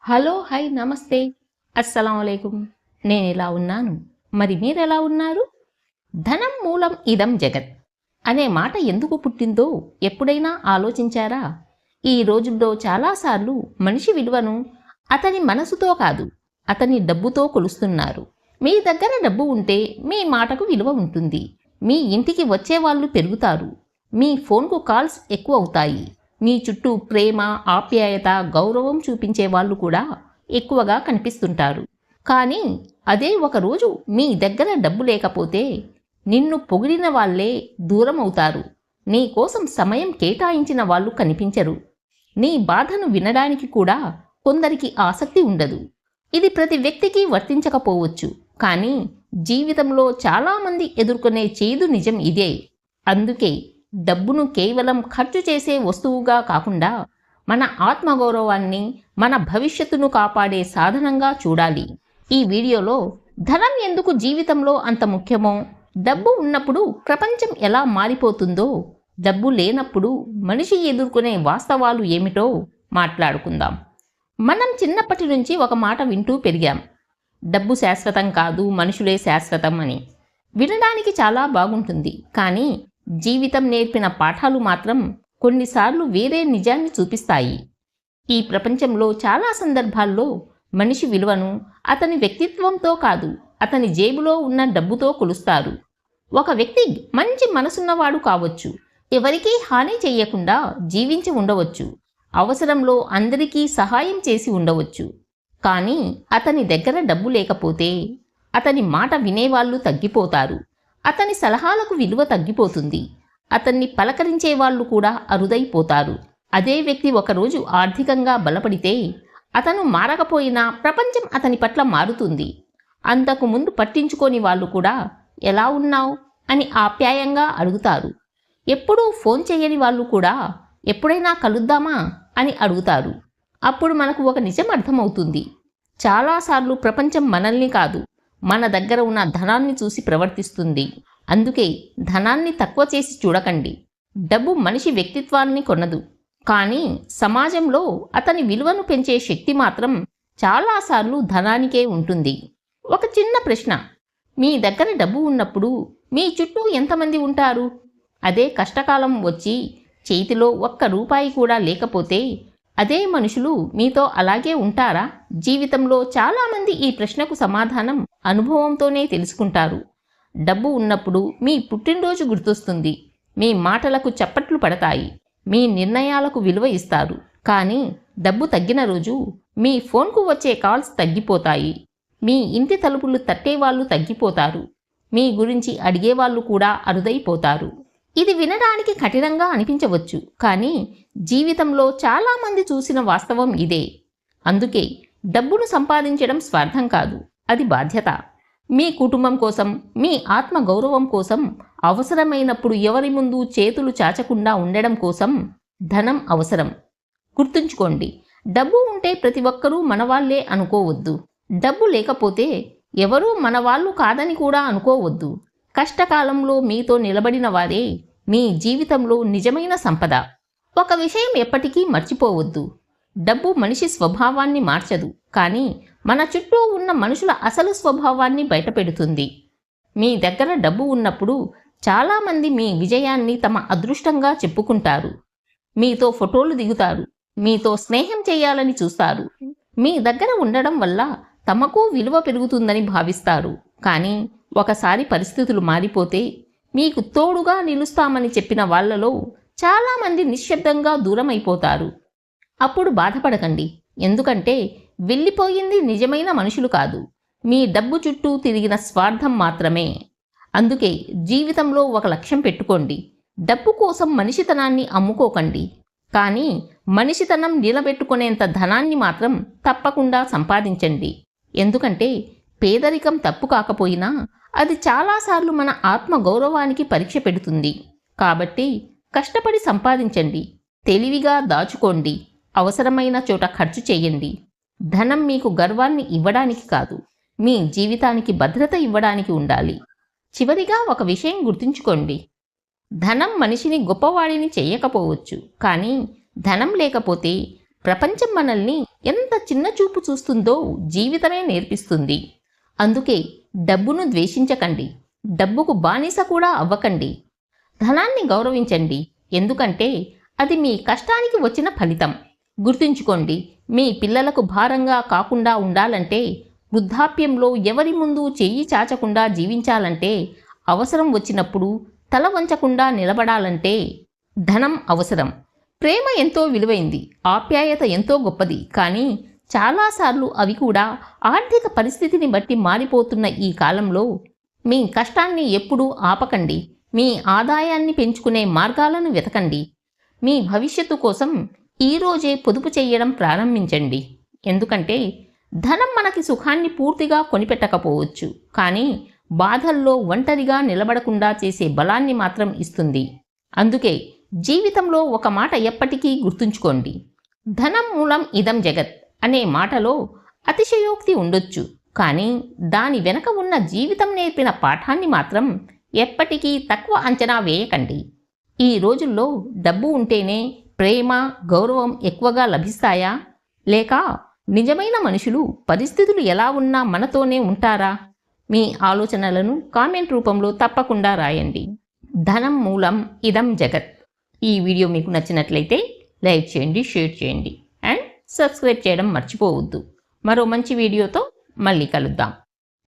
Hello hi నమస్తే అస్సలాముఅలైకుం. నేను ఇలా ఉన్నాను, మరి మీరెలా ఉన్నారు? ధనం మూలం ఇదం జగత్ అనే మాట ఎందుకు పుట్టిందో ఎప్పుడైనా ఆలోచించారా? ఈ రోజుల్లో చాలాసార్లు మనిషి విలువను అతని మనసుతో కాదు, అతని డబ్బుతో కొలుస్తున్నారు. మీ దగ్గర డబ్బు ఉంటే మీ మాటకు విలువ ఉంటుంది, మీ ఇంటికి వచ్చేవాళ్ళు పెరుగుతారు, మీ ఫోన్కు కాల్స్ ఎక్కువ అవుతాయి, మీ చుట్టూ ప్రేమ, ఆప్యాయత, గౌరవం చూపించే వాళ్ళు కూడా ఎక్కువగా కనిపిస్తుంటారు. కానీ అదే ఒకరోజు మీ దగ్గర డబ్బు లేకపోతే నిన్ను పొగిడిన వాళ్ళే దూరం అవుతారు, నీ కోసం సమయం కేటాయించిన వాళ్ళు కనిపించరు, నీ బాధను వినడానికి కూడా కొందరికి ఆసక్తి ఉండదు. ఇది ప్రతి వ్యక్తికి వర్తించకపోవచ్చు, కానీ జీవితంలో చాలామంది ఎదుర్కొనే చేదు నిజం ఇదే. అందుకే డబ్బును కేవలం ఖర్చు చేసే వస్తువుగా కాకుండా మన ఆత్మగౌరవాన్ని, మన భవిష్యత్తును కాపాడే సాధనంగా చూడాలి. ఈ వీడియోలో ధనం ఎందుకు జీవితంలో అంత ముఖ్యమో, డబ్బు ఉన్నప్పుడు ప్రపంచం ఎలా మారిపోతుందో, డబ్బు లేనప్పుడు మనిషి ఎదుర్కొనే వాస్తవాలు ఏమిటో మాట్లాడుకుందాం. మనం చిన్నప్పటి నుంచి ఒక మాట వింటూ పెరిగాం, డబ్బు శాశ్వతం కాదు, మనుషులే శాశ్వతం అని. వినడానికి చాలా బాగుంటుంది, కానీ జీవితం నేర్పిన పాఠాలు మాత్రం కొన్నిసార్లు వేరే నిజాన్ని చూపిస్తాయి. ఈ ప్రపంచంలో చాలా సందర్భాల్లో మనిషి విలువను అతని వ్యక్తిత్వంతో కాదు, అతని జేబులో ఉన్న డబ్బుతో కొలుస్తారు. ఒక వ్యక్తి మంచి మనసున్నవాడు కావచ్చు, ఎవరికీ హాని చెయ్యకుండా జీవించి ఉండవచ్చు, అవసరంలో అందరికీ సహాయం చేసి ఉండవచ్చు. కానీ అతని దగ్గర డబ్బు లేకపోతే అతని మాట వినేవాళ్ళు తగ్గిపోతారు, అతని సలహాలకు విలువ తగ్గిపోతుంది, అతన్ని పలకరించే వాళ్ళు కూడా అరుదైపోతారు. అదే వ్యక్తి ఒకరోజు ఆర్థికంగా బలపడితే అతను మారకపోయినా ప్రపంచం అతని పట్ల మారుతుంది. అంతకు ముందు పట్టించుకోని వాళ్ళు కూడా ఎలా ఉన్నావు అని ఆప్యాయంగా అడుగుతారు. ఎప్పుడూ ఫోన్ చేయని వాళ్ళు కూడా ఎప్పుడైనా కలుద్దామా అని అడుగుతారు. అప్పుడు మనకు ఒక నిజం అర్థమవుతుంది, చాలాసార్లు ప్రపంచం మనల్ని కాదు, మన దగ్గర ఉన్న ధనాన్ని చూసి ప్రవర్తిస్తుంది. అందుకే ధనాన్ని తక్కువ చేసి చూడకండి. డబ్బు మనిషి వ్యక్తిత్వాన్ని కొనదు, కానీ సమాజంలో అతని విలువను పెంచే శక్తి మాత్రం చాలాసార్లు ధనానికే ఉంటుంది. ఒక చిన్న ప్రశ్న, మీ దగ్గర డబ్బు ఉన్నప్పుడు మీ చుట్టూ ఎంతమంది ఉంటారు? అదే కష్టకాలం వచ్చి చేతిలో ఒక్క రూపాయి కూడా లేకపోతే అదే మనుషులు మీతో అలాగే ఉంటారా? జీవితంలో చాలామంది ఈ ప్రశ్నకు సమాధానం అనుభవంతోనే తెలుసుకుంటారు. డబ్బు ఉన్నప్పుడు మీ పుట్టినరోజు గుర్తొస్తుంది, మీ మాటలకు చప్పట్లు పడతాయి, మీ నిర్ణయాలకు విలువ ఇస్తారు. కానీ డబ్బు తగ్గిన రోజు మీ ఫోన్కు వచ్చే కాల్స్ తగ్గిపోతాయి, మీ ఇంటి తలుపులు తట్టేవాళ్ళు తగ్గిపోతారు, మీ గురించి అడిగేవాళ్ళు కూడా అరుదైపోతారు. ఇది వినడానికి కఠినంగా అనిపించవచ్చు, కానీ జీవితంలో చాలామంది చూసిన వాస్తవం ఇదే. అందుకే డబ్బును సంపాదించడం స్వార్థం కాదు, అది బాధ్యత. మీ కుటుంబం కోసం, మీ ఆత్మ గౌరవం కోసం, అవసరమైనప్పుడు ఎవరి ముందు చేతులు చాచకుండా ఉండడం కోసం ధనం అవసరం. గుర్తుంచుకోండి, డబ్బు ఉంటే ప్రతి ఒక్కరూ మనవాళ్లే అనుకోవద్దు, డబ్బు లేకపోతే ఎవరూ మనవాళ్ళు కాదని కూడా అనుకోవద్దు. కష్టకాలంలో మీతో నిలబడిన వారే మీ జీవితంలో నిజమైన సంపద. ఒక విషయం ఎప్పటికీ మర్చిపోవద్దు, డబ్బు మనిషి స్వభావాన్ని మార్చదు, కానీ మన చుట్టూ ఉన్న మనుషుల అసలు స్వభావాన్ని బయటపెడుతుంది. మీ దగ్గర డబ్బు ఉన్నప్పుడు చాలామంది మీ విజయాన్ని తమ అదృష్టంగా చెప్పుకుంటారు, మీతో ఫోటోలు దిగుతారు, మీతో స్నేహం చేయాలని చూస్తారు. మీ దగ్గర ఉండడం వల్ల తమకు విలువ పెరుగుతుందని భావిస్తారు. కానీ ఒకసారి పరిస్థితులు మారిపోతే మీకు తోడుగా నిలుస్తామని చెప్పిన వాళ్లలో చాలామంది నిశ్శబ్దంగా దూరం అయిపోతారు. అప్పుడు బాధపడకండి, ఎందుకంటే వెళ్ళిపోయింది నిజమైన మనుషులు కాదు, మీ డబ్బు చుట్టూ తిరిగిన స్వార్థం మాత్రమే. అందుకే జీవితంలో ఒక లక్ష్యం పెట్టుకోండి, డబ్బు కోసం మనిషితనాన్ని అమ్ముకోకండి, కానీ మనిషితనం నిలబెట్టుకునేంత ధనాన్ని మాత్రం తప్పకుండా సంపాదించండి. ఎందుకంటే పేదరికం తప్పు కాకపోయినా అది చాలాసార్లు మన ఆత్మ గౌరవానికి పరీక్ష పెడుతుంది. కాబట్టి కష్టపడి సంపాదించండి, తెలివిగా దాచుకోండి, అవసరమైన చోట ఖర్చు చేయండి. ధనం మీకు గర్వాన్ని ఇవ్వడానికి కాదు, మీ జీవితానికి భద్రత ఇవ్వడానికి ఉండాలి. చివరిగా ఒక విషయం గుర్తుంచుకోండి, ధనం మనిషిని గొప్పవాడిని చేయకపోవచ్చు, కానీ ధనం లేకపోతే ప్రపంచం మనల్ని ఎంత చిన్న చూపు చూస్తుందో జీవితమే నేర్పిస్తుంది. అందుకే డబ్బును ద్వేషించకండి, డబ్బుకు బానిస కూడా అవ్వకండి. ధనాన్ని గౌరవించండి, ఎందుకంటే అది మీ కష్టానికి వచ్చిన ఫలితం. గుర్తుంచుకోండి, మీ పిల్లలకు భారంగా కాకుండా ఉండాలంటే, వృద్ధాప్యంలో ఎవరి ముందు చెయ్యి చాచకుండా జీవించాలంటే, అవసరం వచ్చినప్పుడు తల వంచకుండా నిలబడాలంటే ధనం అవసరం. ప్రేమ ఎంతో విలువైంది, ఆప్యాయత ఎంతో గొప్పది. కానీ చాలాసార్లు అవి కూడా ఆర్థిక పరిస్థితిని బట్టి మారిపోతున్న ఈ కాలంలో మీ కష్టాన్ని ఎప్పుడూ ఆపకండి. మీ ఆదాయాన్ని పెంచుకునే మార్గాలను వెతకండి. మీ భవిష్యత్తు కోసం ఈరోజే పొదుపు చేయడం ప్రారంభించండి. ఎందుకంటే ధనం మనకి సుఖాన్ని పూర్తిగా కొనిపెట్టకపోవచ్చు, కానీ బాధల్లో ఒంటరిగా నిలబడకుండా చేసే బలాన్ని మాత్రం ఇస్తుంది. అందుకే జీవితంలో ఒక మాట ఎప్పటికీ గుర్తుంచుకోండి. ధనం మూలం ఇదం జగత్ అనే మాటలో అతిశయోక్తి ఉండొచ్చు, కానీ దాని వెనక ఉన్న జీవితం నేర్పిన పాఠాన్ని మాత్రం ఎప్పటికీ తక్కువ అంచనా వేయకండి. ఈ రోజుల్లో డబ్బు ఉంటేనే ప్రేమ, గౌరవం ఎక్కువగా లభిస్తాయా? లేక నిజమైన మనుషులు పరిస్థితులు ఎలా ఉన్నా మనతోనే ఉంటారా? మీ ఆలోచనలను కామెంట్ రూపంలో తప్పకుండా రాయండి. ధనం మూలం ఇదం జగత్. ఈ వీడియో మీకు నచ్చినట్లయితే లైక్ చేయండి, షేర్ చేయండి అండ్ సబ్స్క్రైబ్ చేయడం మర్చిపోవద్దు. మరో మంచి వీడియోతో మళ్ళీ కలుద్దాం.